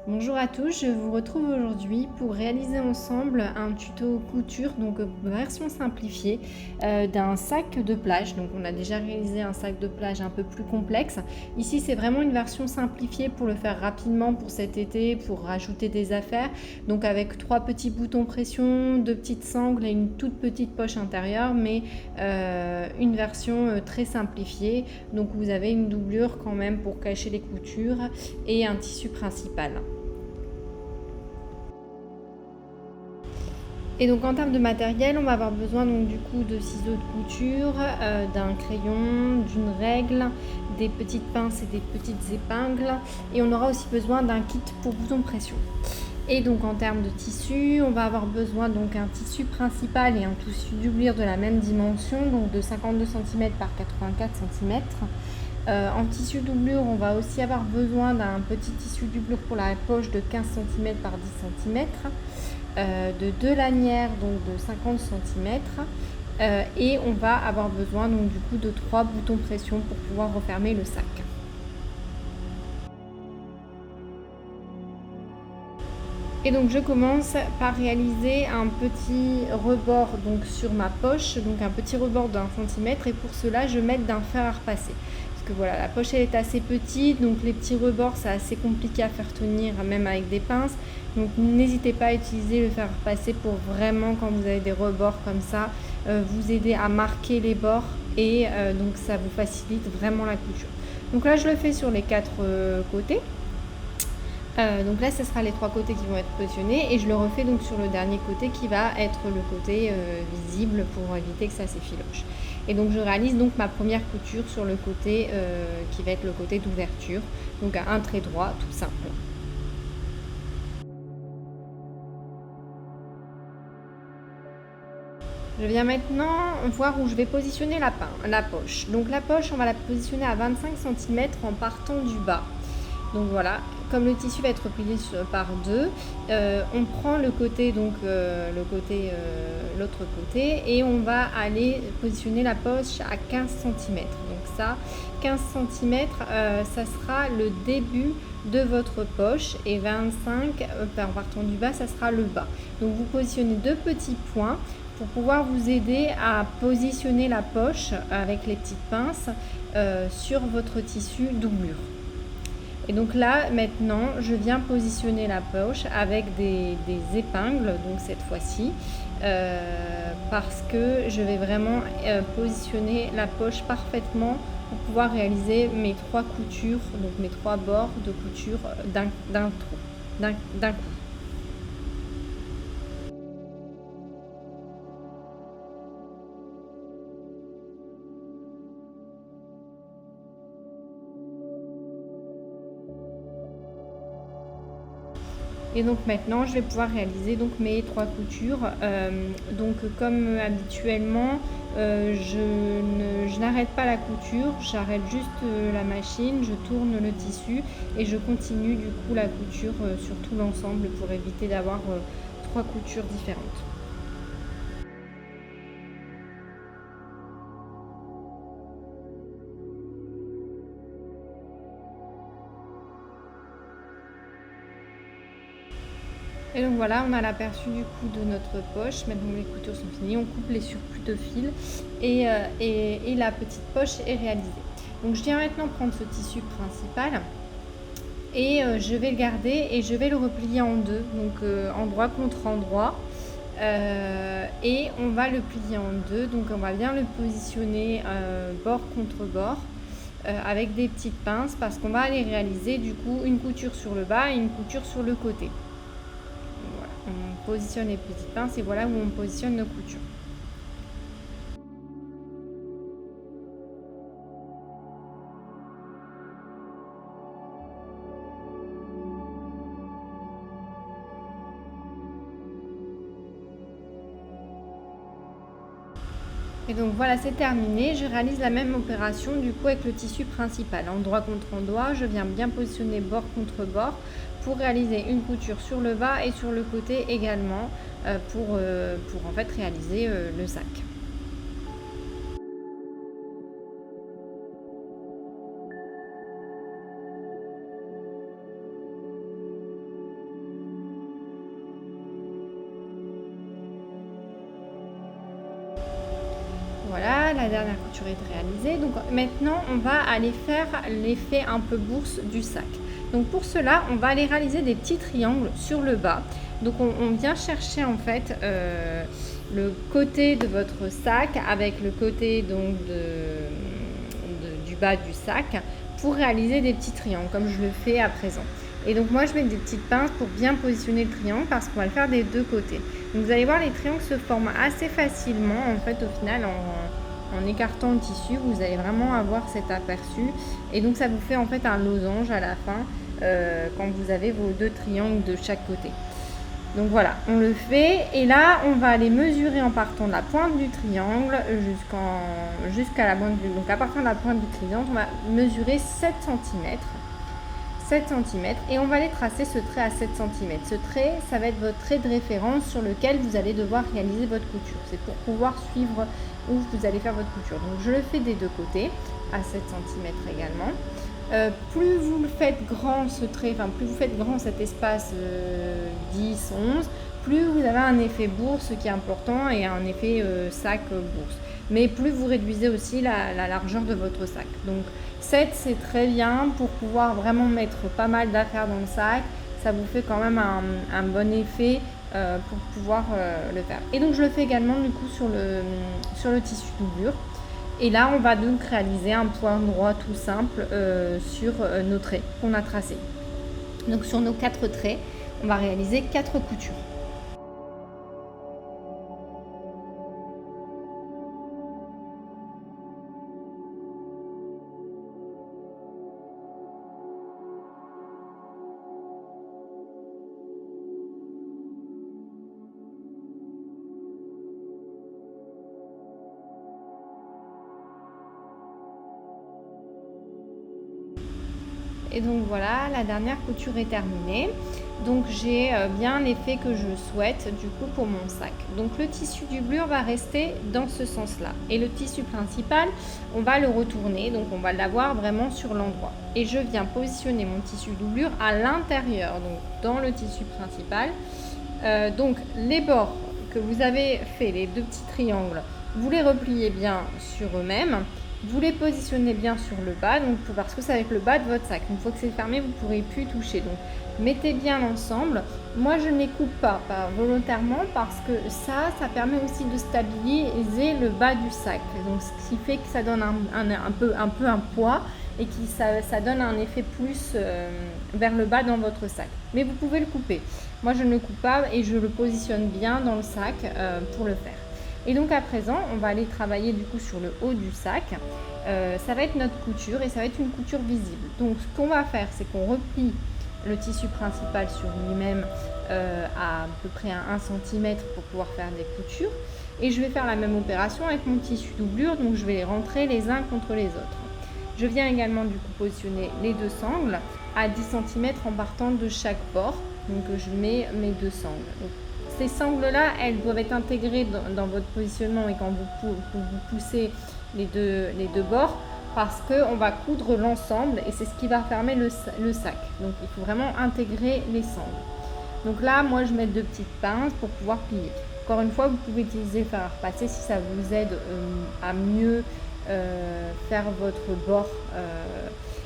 Bonjour à tous, je vous retrouve aujourd'hui pour réaliser ensemble un tuto couture, donc version simplifiée d'un sac de plage. Donc on a déjà réalisé un sac de plage un peu plus complexe. Ici c'est vraiment une version simplifiée pour le faire rapidement pour cet été, pour rajouter des affaires. Donc avec 3 petits boutons pression, 2 petites sangles et une toute petite poche intérieure, mais une version très simplifiée. Donc vous avez une doublure quand même pour cacher les coutures et un tissu principal. Et donc en termes de matériel, on va avoir besoin donc du coup de ciseaux de couture, d'un crayon, d'une règle, des petites pinces et des petites épingles. Et on aura aussi besoin d'un kit pour boutons pression. Et donc en termes de tissu, on va avoir besoin donc un tissu principal et un tissu doublure de la même dimension, donc de 52 cm par 84 cm. En tissu doublure, on va aussi avoir besoin d'un petit tissu doublure pour la poche de 15 cm par 10 cm. De 2 lanières donc de 50 cm et on va avoir besoin donc du coup de 3 boutons pression pour pouvoir refermer le sac. Et donc je commence par réaliser un petit rebord donc sur ma poche, donc un petit rebord d'1 cm, et pour cela je mets d'un fer à repasser. Parce que voilà, la poche elle est assez petite, donc les petits rebords c'est assez compliqué à faire tenir même avec des pinces. Donc n'hésitez pas à utiliser le fer à repasser pour vraiment, quand vous avez des rebords comme ça, vous aider à marquer les bords et donc ça vous facilite vraiment la couture. Donc là je le fais sur les 4 côtés. Donc là, ce sera les 3 côtés qui vont être positionnés et je le refais donc sur le dernier côté qui va être le côté visible pour éviter que ça s'effiloche. Et donc je réalise donc ma première couture sur le côté qui va être le côté d'ouverture, donc à un trait droit tout simple. Je viens maintenant voir où je vais positionner la poche. Donc la poche, on va la positionner à 25 cm en partant du bas. Donc voilà, comme le tissu va être plié par deux, on prend le côté, donc l'autre côté, et on va aller positionner la poche à 15 cm. Donc ça, 15 cm, ça sera le début de votre poche, et 25 en partant du bas, ça sera le bas. Donc vous positionnez deux petits points pour pouvoir vous aider à positionner la poche avec les petites pinces sur votre tissu doublure. Et donc là, maintenant, je viens positionner la poche avec des épingles, donc cette fois-ci, parce que je vais vraiment positionner la poche parfaitement pour pouvoir réaliser mes 3 coutures, donc mes 3 bords de couture d'un coup. Et donc maintenant, je vais pouvoir réaliser donc mes 3 coutures. Donc comme habituellement, je n'arrête pas la couture, j'arrête juste la machine, je tourne le tissu et je continue du coup la couture sur tout l'ensemble pour éviter d'avoir 3 coutures différentes. Et donc voilà, on a l'aperçu du coup de notre poche. Maintenant les coutures sont finies, on coupe les surplus de fil et la petite poche est réalisée. Donc je viens maintenant prendre ce tissu principal et je vais le garder et je vais le replier en deux, donc endroit contre endroit. Et on va le plier en deux, donc on va bien le positionner bord contre bord avec des petites pinces parce qu'on va aller réaliser du coup une couture sur le bas et une couture sur le côté. Voilà, on positionne les petites pinces et voilà où on positionne nos coutures. Et donc voilà, c'est terminé. Je réalise la même opération du coup avec le tissu principal. Endroit contre endroit, je viens bien positionner bord contre bord pour réaliser une couture sur le bas et sur le côté également pour en fait réaliser le sac. voilà, la dernière couture est réalisée. Donc maintenant, on va aller faire l'effet un peu bourse du sac. Donc pour cela, on va aller réaliser des petits triangles sur le bas. Donc on vient chercher en fait le côté de votre sac avec le côté donc du bas du sac pour réaliser des petits triangles comme je le fais à présent. Et donc moi je mets des petites pinces pour bien positionner le triangle parce qu'on va le faire des deux côtés. Donc vous allez voir, les triangles se forment assez facilement en fait au final en écartant le tissu. Vous allez vraiment avoir cet aperçu et donc ça vous fait en fait un losange à la fin quand vous avez vos deux triangles de chaque côté. Donc voilà, on le fait et là on va aller mesurer en partant de la pointe du triangle jusqu'à la pointe donc à partir de la pointe du triangle on va mesurer 7 cm. 7 cm et on va aller tracer ce trait à 7 cm. Ce trait, ça va être votre trait de référence sur lequel vous allez devoir réaliser votre couture. C'est pour pouvoir suivre où vous allez faire votre couture. Donc je le fais des deux côtés à 7 cm également. Plus vous le faites grand ce trait, enfin plus vous faites grand cet espace 10, 11, plus vous avez un effet bourse qui est important et un effet sac bourse. Mais plus vous réduisez aussi la largeur de votre sac. Donc 7 c'est très bien pour pouvoir vraiment mettre pas mal d'affaires dans le sac. Ça vous fait quand même un bon effet pour pouvoir le faire. Et donc je le fais également du coup sur le tissu doublure. Et là on va donc réaliser un point droit tout simple sur nos traits qu'on a tracés. Donc sur nos 4 traits, on va réaliser 4 coutures. Et donc voilà, la dernière couture est terminée. Donc j'ai bien l'effet que je souhaite du coup pour mon sac. Donc le tissu doublure va rester dans ce sens-là. Et le tissu principal, on va le retourner. Donc on va l'avoir vraiment sur l'endroit. Et je viens positionner mon tissu doublure à l'intérieur, donc dans le tissu principal. Donc les bords que vous avez fait, les deux petits triangles, vous les repliez bien sur eux-mêmes. Vous les positionnez bien sur le bas, donc parce que c'est avec le bas de votre sac. Une fois que c'est fermé, vous ne pourrez plus toucher. Donc mettez bien l'ensemble. Moi, je ne les coupe pas volontairement parce que ça permet aussi de stabiliser le bas du sac. Donc ce qui fait que ça donne un peu un poids et que ça donne un effet plus vers le bas dans votre sac. Mais vous pouvez le couper. Moi, je ne le coupe pas et je le positionne bien dans le sac pour le faire. Et donc à présent, on va aller travailler du coup sur le haut du sac. Ça va être notre couture et ça va être une couture visible. Donc ce qu'on va faire, c'est qu'on replie le tissu principal sur lui-même à peu près à 1 cm pour pouvoir faire des coutures. Et je vais faire la même opération avec mon tissu doublure, donc je vais les rentrer les uns contre les autres. Je viens également du coup positionner les deux sangles à 10 cm en partant de chaque bord. Donc je mets mes deux sangles. Donc, ces sangles-là, elles doivent être intégrées dans votre positionnement et quand vous poussez les deux bords parce qu'on va coudre l'ensemble et c'est ce qui va fermer le sac. Donc il faut vraiment intégrer les sangles. Donc là, moi je mets deux petites pinces pour pouvoir plier. Encore une fois, vous pouvez utiliser fer à repasser si ça vous aide à mieux faire votre bord.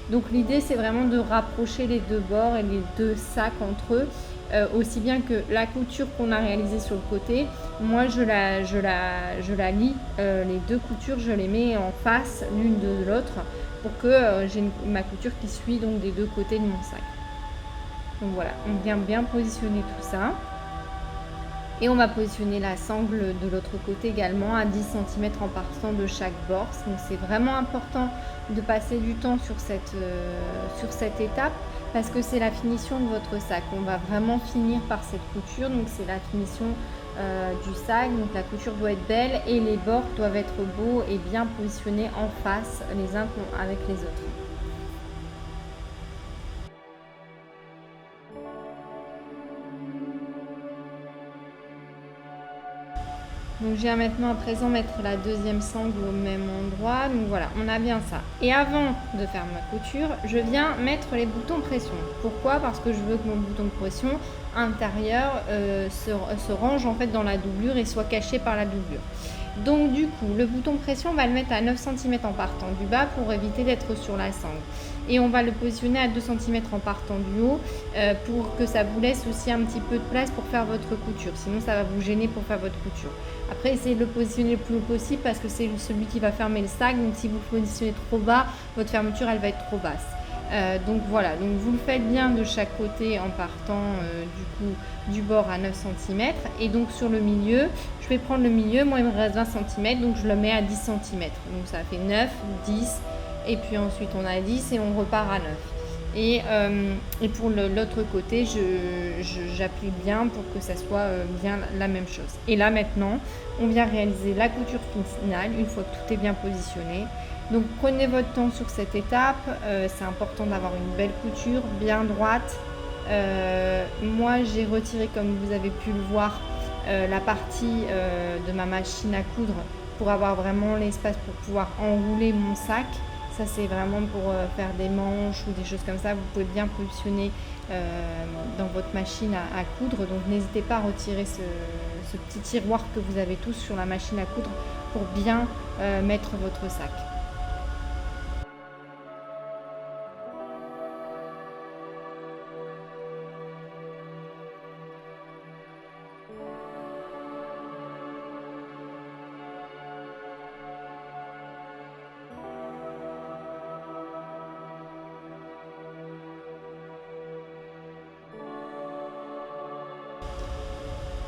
Donc l'idée c'est vraiment de rapprocher les deux bords et les deux sacs entre eux. Aussi bien que la couture qu'on a réalisée sur le côté, moi je la lie, les deux coutures je les mets en face l'une de l'autre pour que j'ai ma couture qui suit donc des deux côtés de mon sac. Donc voilà, on vient bien positionner tout ça et on va positionner la sangle de l'autre côté également à 10 cm en partant de chaque bord. Donc c'est vraiment important de passer du temps sur cette étape parce que c'est la finition de votre sac. On va vraiment finir par cette couture, donc c'est la finition du sac. Donc la couture doit être belle et les bords doivent être beaux et bien positionnés en face les uns avec les autres. Donc je viens maintenant à présent mettre la deuxième sangle au même endroit. Donc voilà, on a bien ça. Et avant de faire ma couture, je viens mettre les boutons pression. Pourquoi? Parce que je veux que mon bouton de pression intérieur se range en fait dans la doublure et soit caché par la doublure. Donc du coup, le bouton pression, on va le mettre à 9 cm en partant du bas pour éviter d'être sur la sangle. Et on va le positionner à 2 cm en partant du haut pour que ça vous laisse aussi un petit peu de place pour faire votre couture. Sinon, ça va vous gêner pour faire votre couture. Après, essayez de le positionner le plus haut possible parce que c'est celui qui va fermer le sac. Donc si vous le positionnez trop bas, votre fermeture, elle va être trop basse. Donc voilà, donc vous le faites bien de chaque côté en partant du bord à 9 cm. Et donc sur le milieu, je vais prendre le milieu, moi il me reste 20 cm, donc je le mets à 10 cm. Donc ça fait 9, 10, et puis ensuite on a 10 et on repart à 9. Et pour l'autre côté, j'appuie bien pour que ça soit bien la même chose. Et là maintenant, on vient réaliser la couture finale une fois que tout est bien positionné. Donc prenez votre temps sur cette étape, c'est important d'avoir une belle couture, bien droite. Moi j'ai retiré, comme vous avez pu le voir, la partie de ma machine à coudre pour avoir vraiment l'espace pour pouvoir enrouler mon sac. Ça c'est vraiment pour faire des manches ou des choses comme ça. Vous pouvez bien positionner dans votre machine à coudre. Donc n'hésitez pas à retirer ce petit tiroir que vous avez tous sur la machine à coudre pour bien mettre votre sac.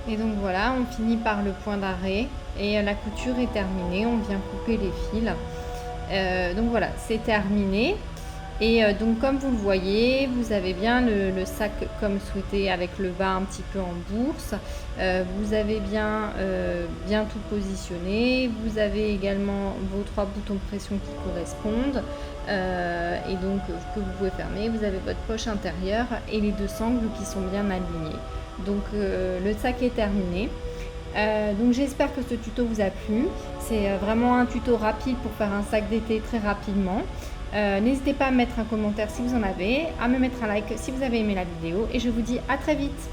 Et donc voilà, on finit par le point d'arrêt et la couture est terminée. On vient couper les fils. Donc voilà, c'est terminé. Et donc comme vous le voyez, vous avez bien le sac comme souhaité avec le bas un petit peu en bourse. Vous avez bien tout positionné. Vous avez également vos 3 boutons de pression qui correspondent. Et donc que vous pouvez fermer. Vous avez votre poche intérieure et les 2 sangles qui sont bien alignées. Donc le sac est terminé. Donc j'espère que ce tuto vous a plu. C'est vraiment un tuto rapide pour faire un sac d'été très rapidement. N'hésitez pas à mettre un commentaire si vous en avez, à me mettre un like si vous avez aimé la vidéo et je vous dis à très vite.